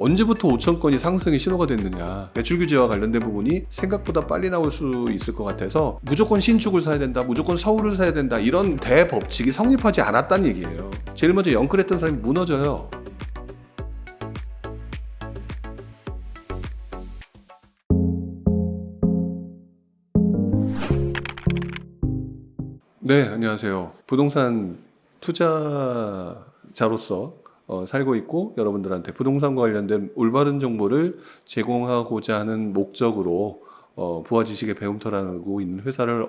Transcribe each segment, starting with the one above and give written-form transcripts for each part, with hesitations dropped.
언제부터 5천 건이 상승의 신호가 됐느냐. 대출 규제와 관련된 부분이 생각보다 빨리 나올 수 있을 것 같아서 무조건 신축을 사야 된다, 무조건 서울을 사야 된다, 이런 대법칙이 성립하지 않았다는 얘기예요. 제일 먼저 영끌했던 사람이 무너져요. 네, 안녕하세요. 부동산 투자자로서 살고 있고, 여러분들한테 부동산과 관련된 올바른 정보를 제공하고자 하는 목적으로 부화지식의 배움터라고 있는 회사를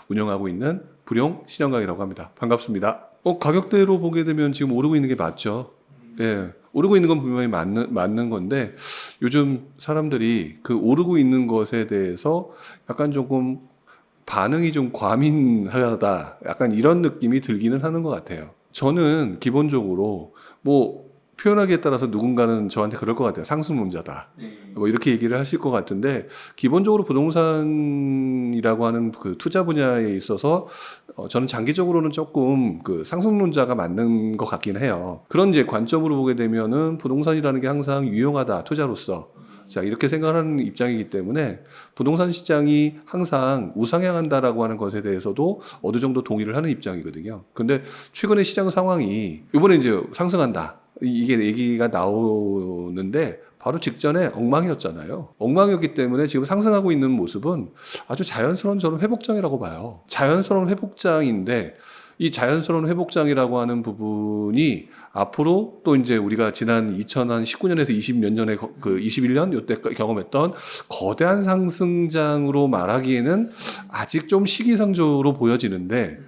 운영하고 있는 불용 신영강이라고 합니다. 반갑습니다. 가격대로 보게 되면 지금 오르고 있는 게 맞죠? 네, 오르고 있는 건 분명히 맞는 건데, 요즘 사람들이 그 오르고 있는 것에 대해서 약간 조금 반응이 좀 과민하다, 약간 이런 느낌이 들기는 하는 것 같아요. 저는 기본적으로 뭐 표현하기에 따라서 누군가는 저한테 그럴 것 같아요. 상승론자다, 뭐 이렇게 얘기를 하실 것 같은데, 기본적으로 부동산이라고 하는 그 투자 분야에 있어서 저는 장기적으로는 조금 그 상승론자가 맞는 것 같긴 해요. 그런 이제 관점으로 보게 되면은 부동산이라는 게 항상 유용하다, 투자로서. 자, 이렇게 생각하는 입장이기 때문에 부동산 시장이 항상 우상향한다라고 하는 것에 대해서도 어느 정도 동의를 하는 입장이거든요. 근데 최근에 시장 상황이 이번에 이제 상승한다, 이게 얘기가 나오는데 바로 직전에 엉망이었잖아요. 엉망이었기 때문에 지금 상승하고 있는 모습은 아주 자연스러운 저는 회복장이라고 봐요. 자연스러운 회복장인데, 이 자연스러운 회복장이라고 하는 부분이 앞으로 또 이제 우리가 지난 2019년에서 20몇 년에 그 21년 요때 경험했던 거대한 상승장으로 말하기에는 아직 좀 시기상조로 보여지는데,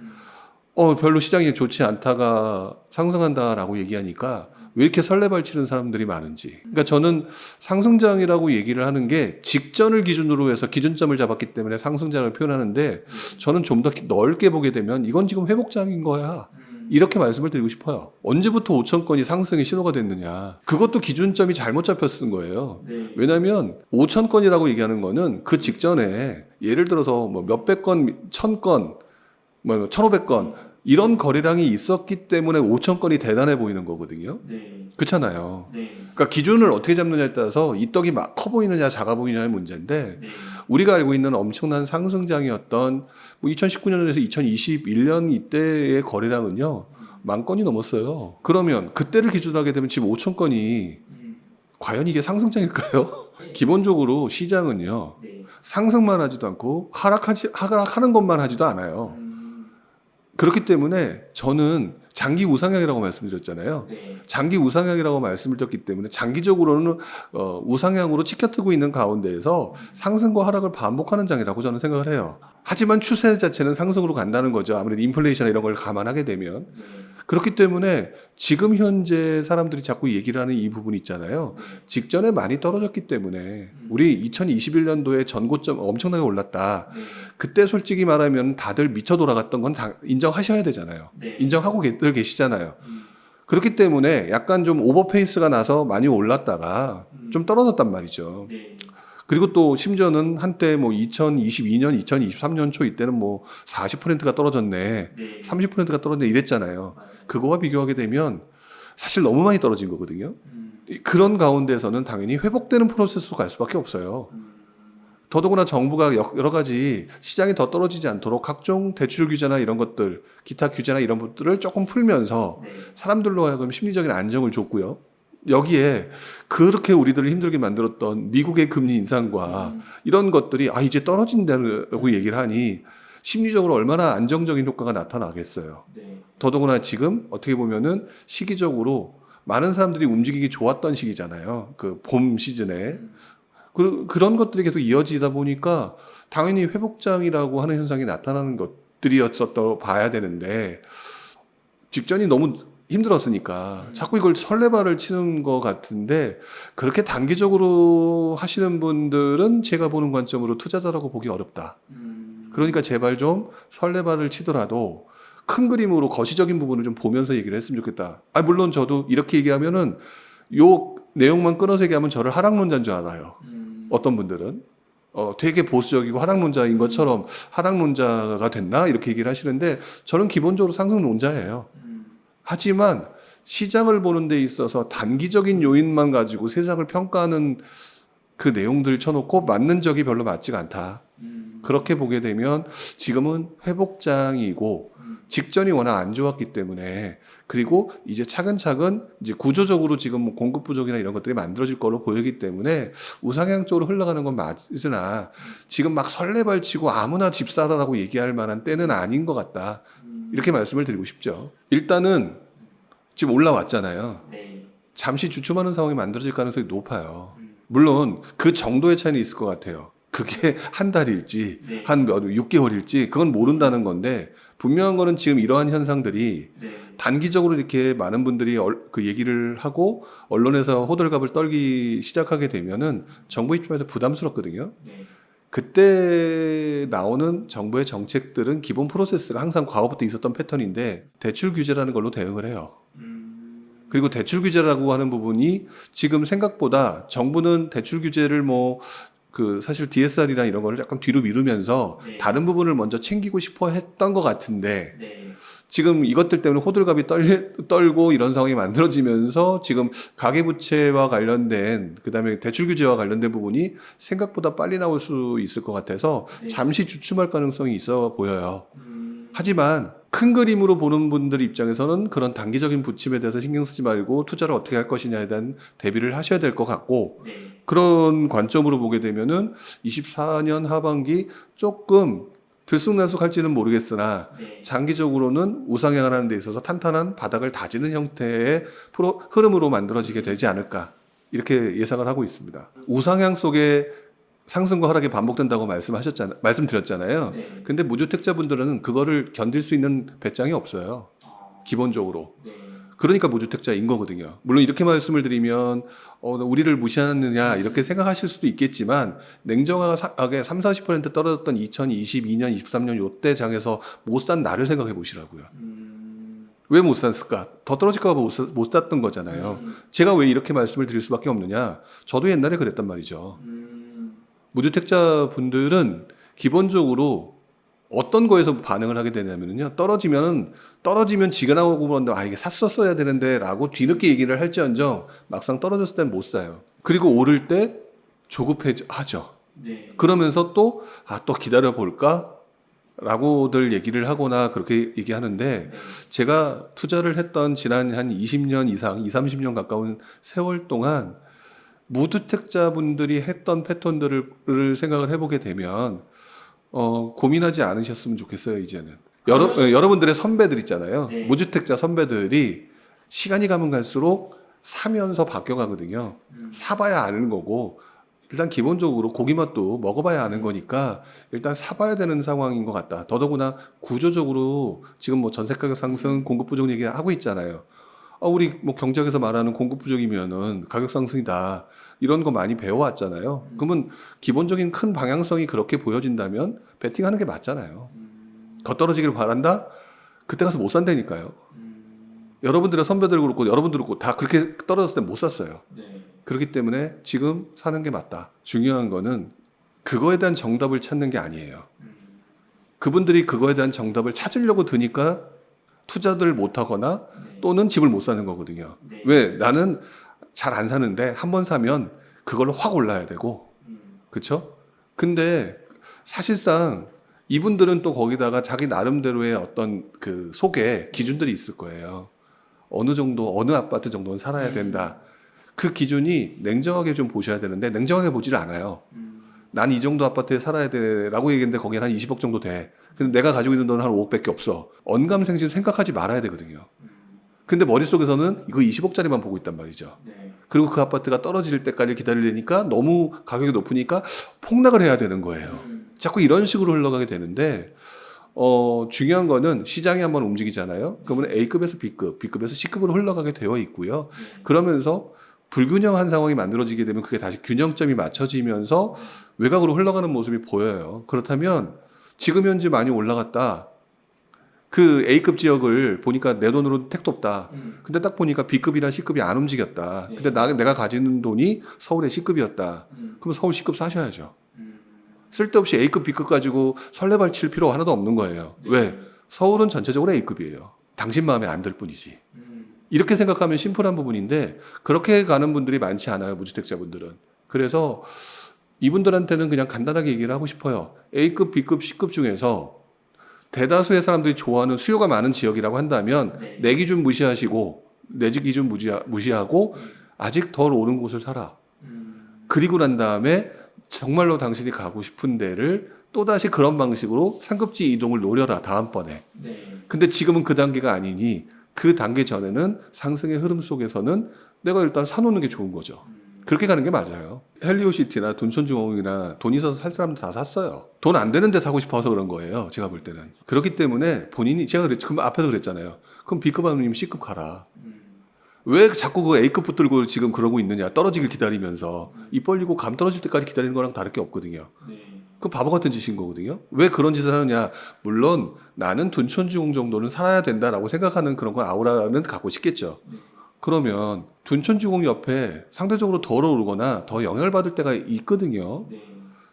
별로 시장이 좋지 않다가 상승한다라고 얘기하니까 왜 이렇게 설레발치는 사람들이 많은지. 그러니까 저는 상승장이라고 얘기를 하는 게 직전을 기준으로 해서 기준점을 잡았기 때문에 상승장을 표현하는데, 저는 좀 더 넓게 보게 되면 이건 지금 회복장인 거야, 이렇게 말씀을 드리고 싶어요. 언제부터 5천 건이 상승의 신호가 됐느냐. 그것도 기준점이 잘못 잡혔은 거예요. 왜냐하면 5천 건이라고 얘기하는 거는 그 직전에 예를 들어서 뭐 몇백 건, 1,000건, 뭐 1,500건 이런 거래량이 있었기 때문에 5천 건이 대단해 보이는 거거든요. 그렇잖아요. 그러니까 기준을 어떻게 잡느냐에 따라서 이 떡이 막 커 보이느냐 작아 보이느냐의 문제인데, 우리가 알고 있는 엄청난 상승장이었던 뭐 2019년에서 2021년 이때의 거래량은요, 10,000건이 넘었어요. 그러면 그때를 기준으로 하게 되면 지금 5천 건이 과연 이게 상승장일까요? 기본적으로 시장은요, 상승만 하지도 않고 하락하는 것만 하지도 않아요. 그렇기 때문에 저는 장기 우상향이라고 말씀드렸잖아요. 장기 우상향이라고 말씀을 드렸기 때문에 장기적으로는 우상향으로 치켜뜨고 있는 가운데에서 상승과 하락을 반복하는 장이라고 저는 생각을 해요. 하지만 추세 자체는 상승으로 간다는 거죠. 아무래도 인플레이션 이런 걸 감안하게 되면. 그렇기 때문에 지금 현재 사람들이 자꾸 얘기를 하는 이 부분이 있잖아요. 직전에 많이 떨어졌기 때문에 우리 2021년도에 전고점 엄청나게 올랐다. 그때 솔직히 말하면 다들 미쳐 돌아갔던 건 인정하셔야 되잖아요. 인정하고 계시잖아요. 그렇기 때문에 약간 좀 오버페이스가 나서 많이 올랐다가 좀 떨어졌단 말이죠. 그리고 또 심지어는 한때 뭐 2022년, 2023년 초 이때는 뭐 40%가 떨어졌네, 30%가 떨어졌네 이랬잖아요. 그거와 비교하게 되면 사실 너무 많이 떨어진 거거든요. 그런 가운데서는 당연히 회복되는 프로세스로 갈 수밖에 없어요. 더더구나 정부가 여러 가지 시장이 더 떨어지지 않도록 각종 대출 규제나 이런 것들, 기타 규제나 이런 것들을 조금 풀면서 사람들로 하여금 심리적인 안정을 줬고요. 여기에 그렇게 우리들을 힘들게 만들었던 미국의 금리 인상과 이런 것들이 이제 떨어진다고 얘기를 하니 심리적으로 얼마나 안정적인 효과가 나타나겠어요. 더더구나 지금 어떻게 보면은 시기적으로 많은 사람들이 움직이기 좋았던 시기잖아요. 그 봄 시즌에. 그런 것들이 계속 이어지다 보니까 당연히 회복장이라고 하는 현상이 나타나는 것들이었었다고 봐야 되는데, 직전이 너무 힘들었으니까 자꾸 이걸 설레발을 치는 것 같은데, 그렇게 단기적으로 하시는 분들은 제가 보는 관점으로 투자자라고 보기 어렵다. 그러니까 제발 좀 설레발을 치더라도 큰 그림으로 거시적인 부분을 좀 보면서 얘기를 했으면 좋겠다. 물론 저도 이렇게 얘기하면은 요 내용만 끊어서 얘기하면 저를 하락론자인 줄 알아요. 어떤 분들은 되게 보수적이고 하락론자인 것처럼 하락론자가 됐나 이렇게 얘기를 하시는데, 저는 기본적으로 상승론자예요. 하지만 시장을 보는 데 있어서 단기적인 요인만 가지고 세상을 평가하는 그 내용들 쳐놓고 맞는 적이 별로 맞지가 않다. 그렇게 보게 되면 지금은 회복장이고 직전이 워낙 안 좋았기 때문에, 그리고 이제 차근차근 이제 구조적으로 지금 뭐 공급 부족이나 이런 것들이 만들어질 걸로 보이기 때문에 우상향 쪽으로 흘러가는 건 맞으나 지금 막 설레발치고 아무나 집 사라라고 얘기할 만한 때는 아닌 것 같다. 이렇게 말씀을 드리고 싶죠. 일단은 지금 올라왔잖아요. 네. 잠시 주춤하는 상황이 만들어질 가능성이 높아요. 물론 그 정도의 차이는 있을 것 같아요. 그게 한 달일지 네. 한 6개월일지 그건 모른다는 건데, 분명한 거는 지금 이러한 현상들이 네. 단기적으로 이렇게 많은 분들이 그 얘기를 하고 언론에서 호들갑을 떨기 시작하게 되면은 정부 입장에서 부담스럽거든요. 네. 그때 나오는 정부의 정책들은 기본 프로세스가 항상 과거부터 있었던 패턴인데 대출 규제라는 걸로 대응을 해요. 그리고 대출 규제라고 하는 부분이 지금 생각보다 정부는 대출 규제를 사실 DSR이나 이런 거를 약간 뒤로 미루면서 네. 다른 부분을 먼저 챙기고 싶어 했던 것 같은데, 네. 지금 이것들 때문에 호들갑이 떨고 이런 상황이 만들어지면서 지금 가계부채와 관련된, 그다음에 대출 규제와 관련된 부분이 생각보다 빨리 나올 수 있을 것 같아서 네. 잠시 주춤할 가능성이 있어 보여요. 하지만 큰 그림으로 보는 분들 입장에서는 그런 단기적인 부침에 대해서 신경 쓰지 말고 투자를 어떻게 할 것이냐에 대한 대비를 하셔야 될 것 같고, 네. 그런 관점으로 보게 되면은 24년 하반기 조금 들쑥날쑥할지는 모르겠으나 네. 장기적으로는 우상향을 하는 데 있어서 탄탄한 바닥을 다지는 형태의 흐름으로 만들어지게 되지 않을까, 이렇게 예상을 하고 있습니다. 우상향 속에 상승과 하락이 반복된다고 말씀드렸잖아요. 네. 근데 무주택자분들은 그거를 견딜 수 있는 배짱이 없어요. 기본적으로. 네. 그러니까 무주택자인 거거든요. 물론 이렇게 말씀을 드리면 우리를 무시하느냐 이렇게 생각하실 수도 있겠지만, 냉정하게 30-40% 떨어졌던 2022년, 23년 요때 장에서 못 산 나를 생각해 보시라고요. 왜 못 샀을까? 더 떨어질까 봐 못 샀던 거잖아요. 제가 왜 이렇게 말씀을 드릴 수밖에 없느냐? 저도 옛날에 그랬단 말이죠. 무주택자 분들은 기본적으로 어떤 거에서 반응을 하게 되냐면요, 떨어지면 지가 나오고 그러는데 이게 샀었어야 되는데 라고 뒤늦게 얘기를 할지언정 막상 떨어졌을 땐 못 사요. 그리고 오를 때 조급해하죠. 네. 그러면서 또 기다려 볼까? 라고들 얘기를 하거나 그렇게 얘기하는데, 네. 제가 투자를 했던 지난 한 20년 이상, 30년 가까운 세월 동안 무주택자분들이 했던 패턴들을 생각을 해보게 되면 고민하지 않으셨으면 좋겠어요. 이제는 여러분들의 선배들 있잖아요. 네. 무주택자 선배들이 시간이 가면 갈수록 사면서 바뀌어가거든요. 사봐야 아는 거고, 일단 기본적으로 고기 맛도 먹어봐야 아는 거니까 일단 사봐야 되는 상황인 것 같다. 더더구나 구조적으로 지금 뭐 전세 가격 상승, 공급 부족 얘기하고 있잖아요. 우리 뭐 경제학에서 말하는 공급 부족이면은 가격 상승이다, 이런 거 많이 배워왔잖아요. 그러면 기본적인 큰 방향성이 그렇게 보여진다면 베팅하는 게 맞잖아요. 더 떨어지기를 바란다? 그때 가서 못 산다니까요. 여러분들의 선배들 그렇고 여러분들 그렇고 다 그렇게 떨어졌을 때 못 샀어요. 네. 그렇기 때문에 지금 사는 게 맞다. 중요한 거는 그거에 대한 정답을 찾는 게 아니에요. 그분들이 그거에 대한 정답을 찾으려고 드니까 투자들 못 하거나 네. 또는 집을 못 사는 거거든요. 네. 왜? 나는 잘 안 사는데 한 번 사면 그걸로 확 올라야 되고, 그렇죠? 근데 사실상 이분들은 또 거기다가 자기 나름대로의 어떤 그 속에 기준들이 있을 거예요. 어느 정도, 어느 아파트 정도는 살아야 된다. 그 기준이 냉정하게 좀 보셔야 되는데 냉정하게 보지를 않아요. 난 이 정도 아파트에 살아야 돼라고 얘기했는데 거기는 한 20억 정도 돼. 근데 내가 가지고 있는 돈은 한 5억밖에 없어. 언감생심 생각하지 말아야 되거든요. 근데 머릿속에서는 이거 20억짜리만 보고 있단 말이죠. 네. 그리고 그 아파트가 떨어질 때까지 기다리려니까 너무 가격이 높으니까 폭락을 해야 되는 거예요. 자꾸 이런 식으로 흘러가게 되는데, 중요한 거는 시장이 한번 움직이잖아요. 그러면 A급에서 B급, B급에서 C급으로 흘러가게 되어 있고요. 그러면서 불균형한 상황이 만들어지게 되면 그게 다시 균형점이 맞춰지면서 외곽으로 흘러가는 모습이 보여요. 그렇다면 지금 현재 많이 올라갔다. 그 A급 지역을 보니까 내 돈으로 택도 없다. 근데 딱 보니까 B급이나 C급이 안 움직였다. 근데 내가 가지는 돈이 서울의 C급이었다. 그럼 서울 C급 사셔야죠. 쓸데없이 A급, B급 가지고 설레발 칠 필요 하나도 없는 거예요. 왜? 서울은 전체적으로 A급이에요. 당신 마음에 안 들 뿐이지. 이렇게 생각하면 심플한 부분인데 그렇게 가는 분들이 많지 않아요. 무주택자분들은. 그래서 이분들한테는 그냥 간단하게 얘기를 하고 싶어요. A급, B급, C급 중에서 대다수의 사람들이 좋아하는 수요가 많은 지역이라고 한다면 네. 내 기준 무시하시고 내 기준 무시하고 아직 덜 오른 곳을 사라. 그리고 난 다음에 정말로 당신이 가고 싶은 데를 또다시 그런 방식으로 상급지 이동을 노려라. 다음번에. 네. 근데 지금은 그 단계가 아니니 그 단계 전에는 상승의 흐름 속에서는 내가 일단 사놓는 게 좋은 거죠. 그렇게 가는 게 맞아요. 헬리오시티나 둔촌주공이나 돈 있어서 살 사람들 다 샀어요. 돈 안 되는데 사고 싶어서 그런 거예요. 제가 볼 때는. 그렇기 때문에 본인이 제가 그럼 앞에서 그랬잖아요. 그럼 B급 아니면 C급 가라. 왜 자꾸 그 A급 붙들고 지금 그러고 있느냐. 떨어지길 기다리면서 입 벌리고 감 떨어질 때까지 기다리는 거랑 다를 게 없거든요. 네. 그 바보 같은 짓인 거거든요. 왜 그런 짓을 하느냐. 물론 나는 둔촌주공 정도는 살아야 된다라고 생각하는 그런 건 아우라는 갖고 싶겠죠. 그러면 둔촌주공 옆에 상대적으로 덜 오르거나 더 영향을 받을 때가 있거든요. 네.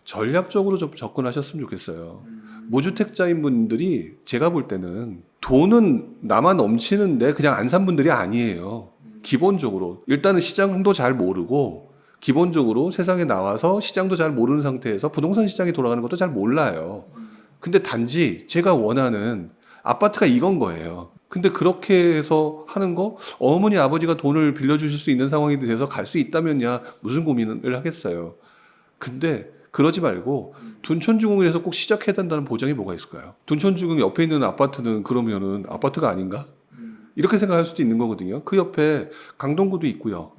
전략적으로 좀 접근하셨으면 좋겠어요. 무주택자인 분들이 제가 볼 때는 돈은 남아 넘치는데 그냥 안 산 분들이 아니에요. 기본적으로. 일단은 시장도 잘 모르고 기본적으로 세상에 나와서 시장도 잘 모르는 상태에서 부동산 시장이 돌아가는 것도 잘 몰라요. 근데 단지 제가 원하는 아파트가 이건 거예요. 근데 그렇게 해서 하는 거 어머니 아버지가 돈을 빌려주실 수 있는 상황이 돼서 갈 수 있다면야 무슨 고민을 하겠어요. 근데 그러지 말고 둔촌주공에서 꼭 시작해야 된다는 보장이 뭐가 있을까요? 둔촌주공 옆에 있는 아파트는 그러면은 아파트가 아닌가? 이렇게 생각할 수도 있는 거거든요. 그 옆에 강동구도 있고요.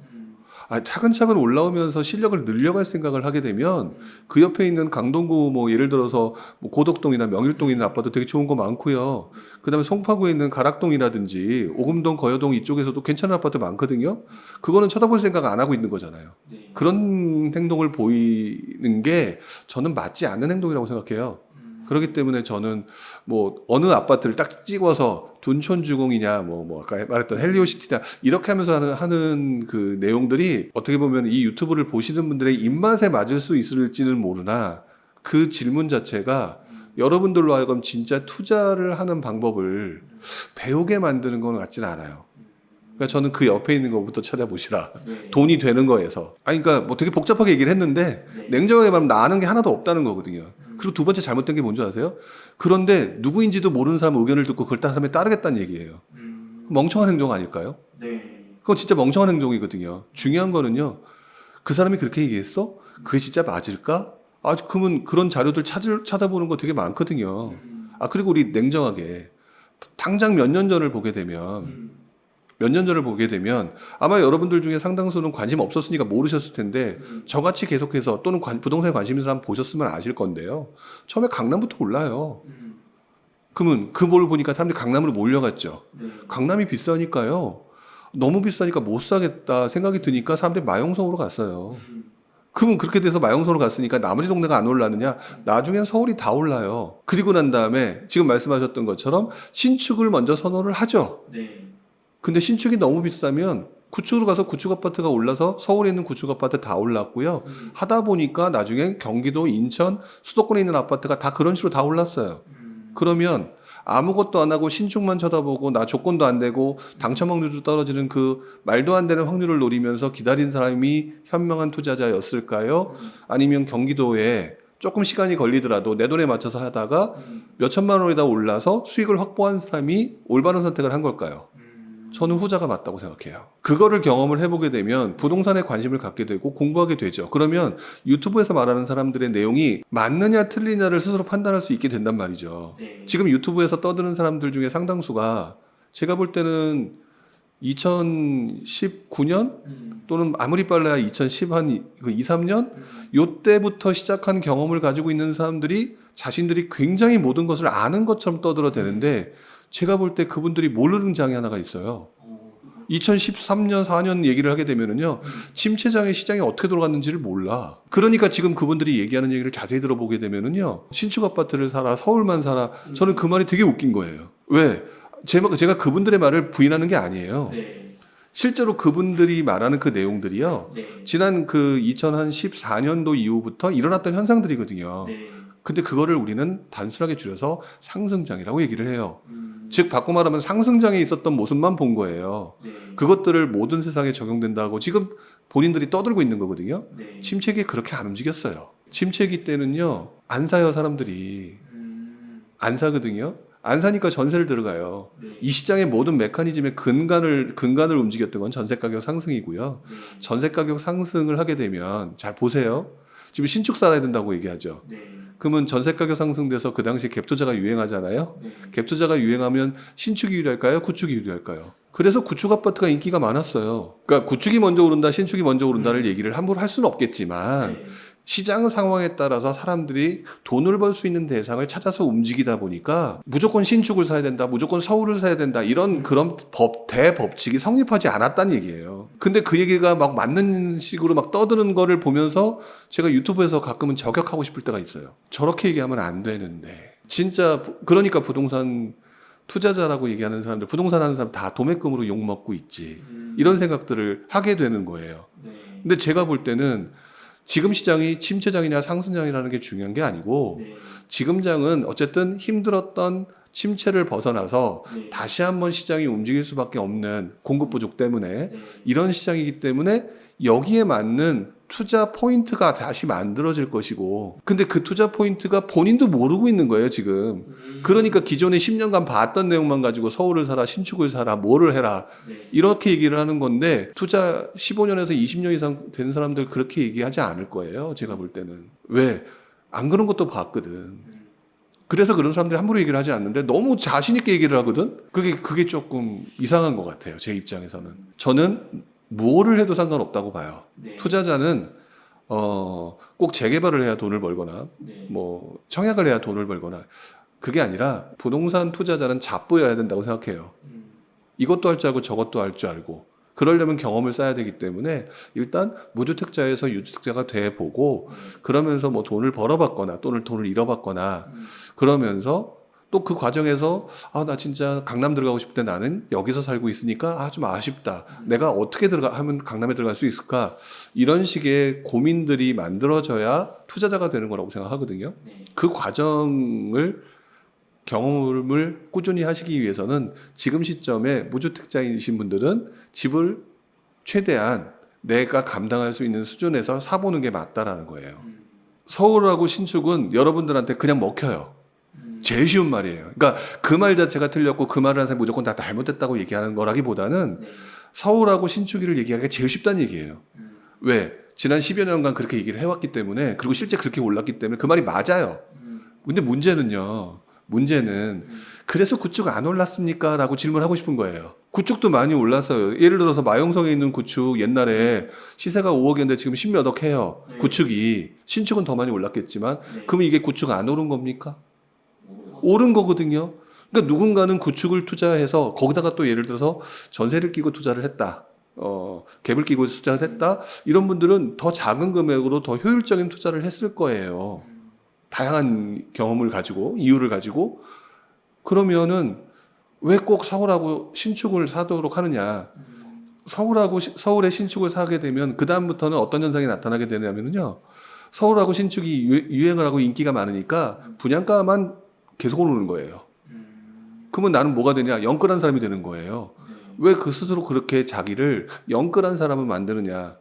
차근차근 올라오면서 실력을 늘려갈 생각을 하게 되면 그 옆에 있는 강동구 뭐 예를 들어서 뭐 고덕동이나 명일동에 있는 아파트 되게 좋은 거 많고요. 그다음에 송파구에 있는 가락동이라든지 오금동, 거여동 이쪽에서도 괜찮은 아파트 많거든요. 그거는 쳐다볼 생각 안 하고 있는 거잖아요. 네. 그런 행동을 보이는 게 저는 맞지 않는 행동이라고 생각해요. 그렇기 때문에 저는 뭐 어느 아파트를 딱 찍어서 둔촌주공이냐 뭐 아까 말했던 헬리오시티냐 이렇게 하면서 하는 그 내용들이 어떻게 보면 이 유튜브를 보시는 분들의 입맛에 맞을 수 있을지는 모르나 그 질문 자체가 여러분들로 하여금 진짜 투자를 하는 방법을 배우게 만드는 건 같지는 않아요. 그러니까 저는 그 옆에 있는 것부터 찾아보시라. 네. 돈이 되는 거에서. 그러니까 뭐 되게 복잡하게 얘기를 했는데 네. 냉정하게 말하면 나 아는 게 하나도 없다는 거거든요. 그리고 두 번째 잘못된 게 뭔지 아세요? 그런데 누구인지도 모르는 사람 의견을 듣고 그걸 사람에 따르겠다는 얘기예요. 멍청한 행동 아닐까요? 네. 그건 진짜 멍청한 행동이거든요. 중요한 거는요. 그 사람이 그렇게 얘기했어? 그게 진짜 맞을까? 그러면 그런 자료들 찾아보는 거 되게 많거든요. 그리고 우리 냉정하게 당장 몇 년 전을 보게 되면 아마 여러분들 중에 상당수는 관심 없었으니까 모르셨을 텐데 저같이 계속해서 또는 부동산에 관심 있는 사람 보셨으면 아실 건데요. 처음에 강남부터 올라요. 그러면 그 뭘 보니까 사람들이 강남으로 몰려갔죠. 네. 강남이 비싸니까요. 너무 비싸니까 못 사겠다 생각이 드니까 사람들이 마용성으로 갔어요. 그러면 그렇게 돼서 마용성으로 갔으니까 나머지 동네가 안 올라느냐? 나중엔 서울이 다 올라요. 그리고 난 다음에 지금 말씀하셨던 것처럼 신축을 먼저 선호를 하죠. 네. 근데 신축이 너무 비싸면 구축으로 가서 구축 아파트가 올라서 서울에 있는 구축 아파트 다 올랐고요. 하다 보니까 나중에 경기도, 인천, 수도권에 있는 아파트가 다 그런 식으로 다 올랐어요. 그러면 아무것도 안 하고 신축만 쳐다보고 나 조건도 안 되고 당첨 확률도 떨어지는 그 말도 안 되는 확률을 노리면서 기다린 사람이 현명한 투자자였을까요? 아니면 경기도에 조금 시간이 걸리더라도 내 돈에 맞춰서 하다가 몇 천만 원에다 올라서 수익을 확보한 사람이 올바른 선택을 한 걸까요? 저는 후자가 맞다고 생각해요. 그거를 경험을 해보게 되면 부동산에 관심을 갖게 되고 공부하게 되죠. 그러면 유튜브에서 말하는 사람들의 내용이 맞느냐 틀리냐를 스스로 판단할 수 있게 된단 말이죠. 네. 지금 유튜브에서 떠드는 사람들 중에 상당수가 제가 볼 때는 2019년 또는 아무리 빨라야 2010 한 2, 3년 요때부터 시작한 경험을 가지고 있는 사람들이 자신들이 굉장히 모든 것을 아는 것처럼 떠들어대는데 제가 볼 때 그분들이 모르는 장이 하나가 있어요. 2013년, 4년 얘기를 하게 되면은요, 침체장의 시장이 어떻게 돌아갔는지를 몰라. 그러니까 지금 그분들이 얘기하는 얘기를 자세히 들어보게 되면은요, 신축 아파트를 사라, 서울만 사라. 저는 그 말이 되게 웃긴 거예요. 왜? 제가 그분들의 말을 부인하는 게 아니에요. 네. 실제로 그분들이 말하는 그 내용들이요, 네. 지난 그 2014년도 이후부터 일어났던 현상들이거든요. 네. 근데 그거를 우리는 단순하게 줄여서 상승장이라고 얘기를 해요. 즉 바꿔 말하면 상승장에 있었던 모습만 본 거예요. 네. 그것들을 모든 세상에 적용된다고 지금 본인들이 떠들고 있는 거거든요. 네. 침체기 그렇게 안 움직였어요. 침체기 때는요, 안 사요, 사람들이. 안 사거든요. 안 사니까 전세를 들어가요. 네. 이 시장의 모든 메커니즘의 근간을 움직였던 건 전세 가격 상승이고요. 네. 전세 가격 상승을 하게 되면 잘 보세요. 지금 신축 살아야 된다고 얘기하죠. 네. 그러면 전세 가격 상승돼서 그 당시 갭 투자가 유행하잖아요. 네. 갭 투자가 유행하면 신축이 유리할까요? 구축이 유리할까요? 그래서 구축 아파트가 인기가 많았어요. 그러니까 구축이 먼저 오른다, 신축이 먼저 오른다를 얘기를 함부로 할 수는 없겠지만 네. 시장 상황에 따라서 사람들이 돈을 벌 수 있는 대상을 찾아서 움직이다 보니까 무조건 신축을 사야 된다, 무조건 서울을 사야 된다 이런 그런 대법칙이 성립하지 않았다는 얘기예요. 근데 그 얘기가 막 맞는 식으로 막 떠드는 거를 보면서 제가 유튜브에서 가끔은 저격하고 싶을 때가 있어요. 저렇게 얘기하면 안 되는데 진짜 그러니까 부동산 투자자라고 얘기하는 사람들, 부동산 하는 사람 다 도매금으로 욕먹고 있지 이런 생각들을 하게 되는 거예요. 네. 근데 제가 볼 때는 지금 시장이 침체장이냐 상승장이라는 게 중요한 게 아니고 네. 지금 장은 어쨌든 힘들었던 침체를 벗어나서 네. 다시 한번 시장이 움직일 수밖에 없는 공급 부족 때문에 네. 이런 시장이기 때문에 여기에 맞는 투자 포인트가 다시 만들어질 것이고 근데 그 투자 포인트가 본인도 모르고 있는 거예요 지금. 그러니까 기존에 10년간 봤던 내용만 가지고 서울을 사라 신축을 사라 뭐를 해라 네. 이렇게 얘기를 하는 건데 투자 15년에서 20년 이상 된 사람들 그렇게 얘기하지 않을 거예요. 제가 볼 때는. 왜? 안 그런 것도 봤거든. 그래서 그런 사람들이 함부로 얘기를 하지 않는데 너무 자신 있게 얘기를 하거든. 그게 조금 이상한 것 같아요. 제 입장에서는. 저는 뭐를 해도 상관없다고 봐요. 네. 투자자는 꼭 재개발을 해야 돈을 벌거나 네. 뭐 청약을 해야 돈을 벌거나 그게 아니라 부동산 투자자는 잡보여야 된다고 생각해요. 이것도 할 줄 알고 저것도 할 줄 알고 그러려면 경험을 쌓아야 되기 때문에 일단 무주택자에서 유주택자가 돼 보고 그러면서 뭐 돈을 벌어봤거나 또는 돈을 잃어봤거나 그러면서 또 그 과정에서 나 진짜 강남 들어가고 싶은데 나는 여기서 살고 있으니까 좀 아쉽다. 내가 어떻게 하면 강남에 들어갈 수 있을까? 이런 식의 고민들이 만들어져야 투자자가 되는 거라고 생각하거든요. 네. 그 과정을 경험을 꾸준히 하시기 위해서는 지금 시점에 무주택자이신 분들은 집을 최대한 내가 감당할 수 있는 수준에서 사보는 게 맞다라는 거예요. 서울하고 신축은 여러분들한테 그냥 먹혀요. 제일 쉬운 말이에요. 그러니까 그 말 자체가 틀렸고 그 말을 하는 사람이 무조건 다 잘못됐다고 얘기하는 거라기보다는 네. 서울하고 신축이를 얘기하기가 제일 쉽다는 얘기예요. 왜? 지난 10여 년간 그렇게 얘기를 해왔기 때문에 그리고 실제 그렇게 올랐기 때문에 그 말이 맞아요. 근데 문제는 그래서 구축 안 올랐습니까? 라고 질문하고 싶은 거예요. 구축도 많이 올랐어요. 예를 들어서 마용성에 있는 구축 옛날에 시세가 5억이었는데 지금 10몇억 해요. 네. 구축이. 신축은 더 많이 올랐겠지만 네. 그러면 이게 구축 안 오른 겁니까? 오른 거거든요. 그러니까 누군가는 구축을 투자해서 거기다가 또 예를 들어서 전세를 끼고 투자를 했다. 갭을 끼고 투자를 했다. 이런 분들은 더 작은 금액으로 더 효율적인 투자를 했을 거예요. 다양한 경험을 가지고 이유를 가지고 그러면은 왜 꼭 서울하고 신축을 사도록 하느냐? 서울의 신축을 사게 되면 그 다음부터는 어떤 현상이 나타나게 되냐면요. 서울하고 신축이 유행을 하고 인기가 많으니까 분양가만 계속 오르는 거예요. 그러면 나는 뭐가 되냐? 영끌한 사람이 되는 거예요. 왜 그 스스로 그렇게 자기를 영끌한 사람을 만드느냐?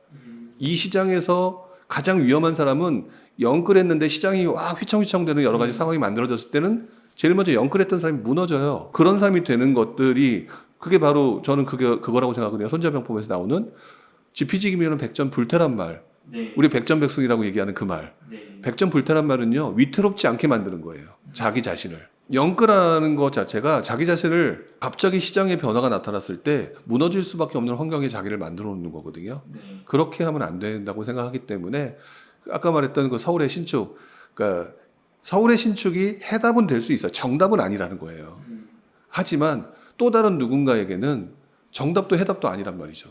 이 시장에서 가장 위험한 사람은 영끌했는데 시장이 휘청휘청 되는 여러 가지 상황이 만들어졌을 때는 제일 먼저 영끌했던 사람이 무너져요. 그런 사람이 되는 것들이 그게 바로 저는 그거라고 생각하거든요. 손자병법에서 나오는 지피지기면 백전 불태란 말. 네. 우리 백전백승이라고 얘기하는 그 말. 네. 백전불태란 말은요. 위태롭지 않게 만드는 거예요. 자기 자신을. 영끌하는 것 자체가 자기 자신을 갑자기 시장의 변화가 나타났을 때 무너질 수밖에 없는 환경에 자기를 만들어 놓는 거거든요. 네. 그렇게 하면 안 된다고 생각하기 때문에 아까 말했던 그 서울의 신축, 그러니까 서울의 신축이 해답은 될 수 있어요. 정답은 아니라는 거예요. 하지만 또 다른 누군가에게는 정답도 해답도 아니란 말이죠.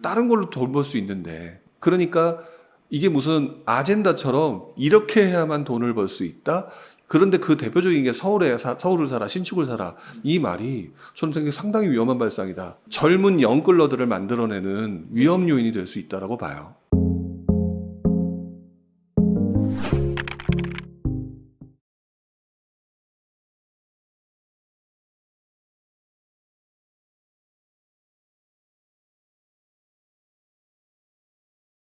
다른 걸로 돈 벌 수 있는데 그러니까 이게 무슨 아젠다처럼 이렇게 해야만 돈을 벌 수 있다? 그런데 그 대표적인 게 서울을 사라, 신축을 사라. 이 말이 저는 상당히 위험한 발상이다. 젊은 영끌러들을 만들어내는 위험 요인이 될 수 있다고 봐요.